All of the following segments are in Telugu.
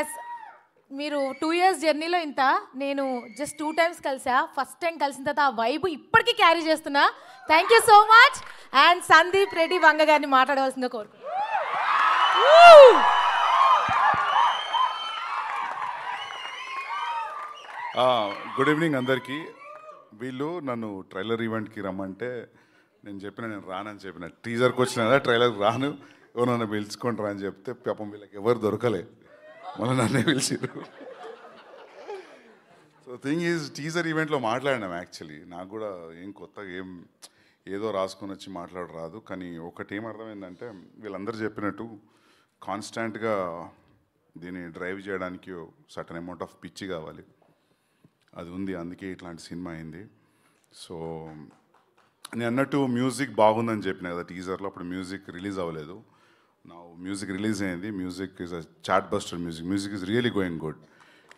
ఎస్ మీరు 2 ఇయర్స్ జర్నీలో ఇంత నేను జస్ట్ 2 టైమ్స్ కలిసా ఫస్ట్ టైం కలిసిన తర్వాత ఆ వైబ్ ఇప్పటికీ క్యారీ చేస్తున్నా thank you so much and Sandeep Reddy Vanga గారిని మాట్లాడవలసిందిగా కోరుకుంటున్నాను గుడ్ ఈవినింగ్ అందరికీ వీళ్ళు నన్ను ట్రైలర్ ఈవెంట్కి రమ్మంటే నేను రానని చెప్పిన టీజర్కి వచ్చిన కదా ట్రైలర్కి రాను ఎవరు నన్ను పిలుచుకుంటారా అని చెప్తే పాపం వీళ్ళకి ఎవరు దొరకలే మళ్ళీ నన్నే పిలిచిరు సో థింగ్ ఈజ్ టీజర్ ఈవెంట్లో మాట్లాడినాం యాక్చువల్లీ నాకు కూడా ఏం కొత్తగా ఏదో రాసుకొని వచ్చి మాట్లాడరాదు కానీ ఒకటి ఏం అర్థమైందంటే వీళ్ళందరూ చెప్పినట్టు కాన్స్టాంట్గా దీన్ని డ్రైవ్ చేయడానికి సర్టన్ అమౌంట్ ఆఫ్ పిచ్చి కావాలి అది ఉంది అందుకే ఇట్లాంటి సినిమా అయింది సో నేను అన్నట్టు మ్యూజిక్ బాగుందని చెప్పిన కదా టీజర్లో అప్పుడు మ్యూజిక్ రిలీజ్ అవ్వలేదు నా మ్యూజిక్ రిలీజ్ అయింది music is a chart buster music is really going good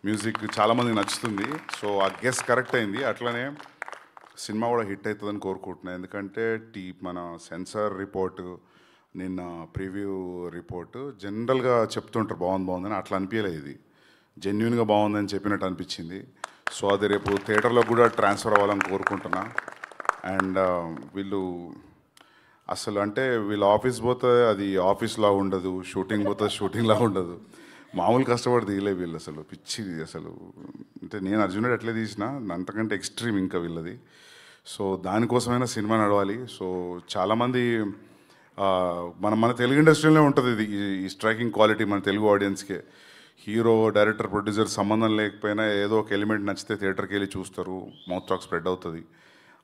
music చాలామందికి నచ్చుతుంది సో ఆ గెస్ కరెక్ట్ అయింది అట్లనే సినిమా కూడా హిట్ అవుతుందని కోరుకుంటున్నాను ఎందుకంటే మన సెన్సార్ రిపోర్టు నిన్న ప్రివ్యూ రిపోర్టు జనరల్గా చెప్తుంటారు బాగుందని అట్లా అనిపించలేదు ఇది జెన్యున్గా బాగుందని చెప్పినట్టు అనిపించింది సో అది రేపు థియేటర్లో కూడా ట్రాన్స్ఫర్ అవ్వాలని కోరుకుంటున్నా అండ్ వీళ్ళు అసలు అంటే వీళ్ళు ఆఫీస్ పోతే అది ఆఫీస్లా ఉండదు షూటింగ్ పోతే షూటింగ్లా ఉండదు మామూలు కష్టపడి తీయలే వీళ్ళు అసలు పిచ్చి అసలు అంటే నేను అర్జునుడు ఎట్లా తీసినా అంతకంటే ఎక్స్ట్రీమ్ ఇంకా వీళ్ళది సో దానికోసమైనా సినిమా నడవాలి సో చాలామంది మన తెలుగు ఇండస్ట్రీలోనే ఉంటుంది ఇది ఈ స్ట్రైకింగ్ క్వాలిటీ మన తెలుగు ఆడియన్స్కే హీరో డైరెక్టర్ ప్రొడ్యూసర్ సంబంధం లేకపోయినా ఏదో ఒక ఎలిమెంట్ నచ్చితే థియేటర్కి వెళ్ళి చూస్తారు మౌత్ టాక్ స్ప్రెడ్ అవుతుంది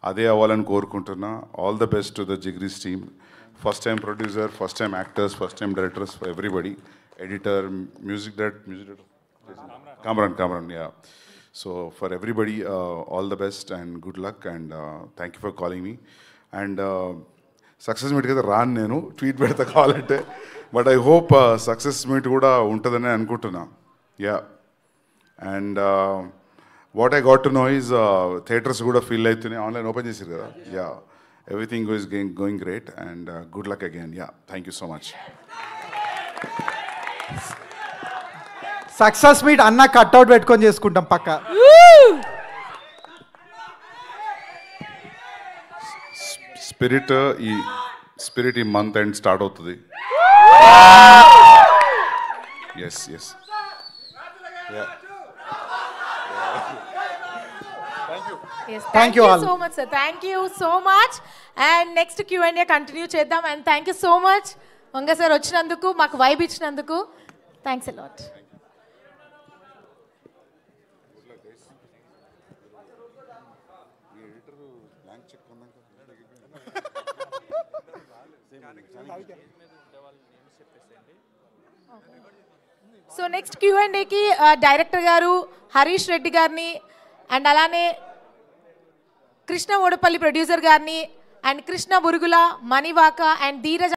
అదే అవ్వాలని కోరుకుంటున్నా all the best to the Jigris team first time producer first time actors first time directors for everybody editor music director Kamran yeah so for everybody all the best and good luck and thank you for calling me and success మీట్కి అయితే రాను నేను ట్వీట్ పెడతా కావాలంటే but I hope success meet కూడా ఉంటుందని అనుకుంటున్నా yeah and what I got to know is theatres కూడా ఫీల్ అవుతున్నాయి ఆన్లైన్ ఓపెన్ చేశారు కదా yeah everything is going great and good luck again yeah thank you so much success meet అన్న కట్అవుట్ పెట్టుకొని చేసుకుంటాం పక్క స్పిరిట్ ఈ మంత్ ఎండ్ స్టార్ట్ అవుతుంది yes Thank you all. So much, sir. Thank you so much. And next Q&A continue చేద్దాం. And thank you so much. Vanga sir వచ్చినందుకు మాకు వైబ్ ఇచ్చినందుకు thanks a lot. So next Q&Aకి డైరెక్టర్ గారు హరీష్ రెడ్డి గారిని అండ్ అలానే కృష్ణ ఓడపల్లి ప్రొడ్యూసర్ గారిని అండ్ కృష్ణ బురుగుల మణివాక అండ్ ధీరజ్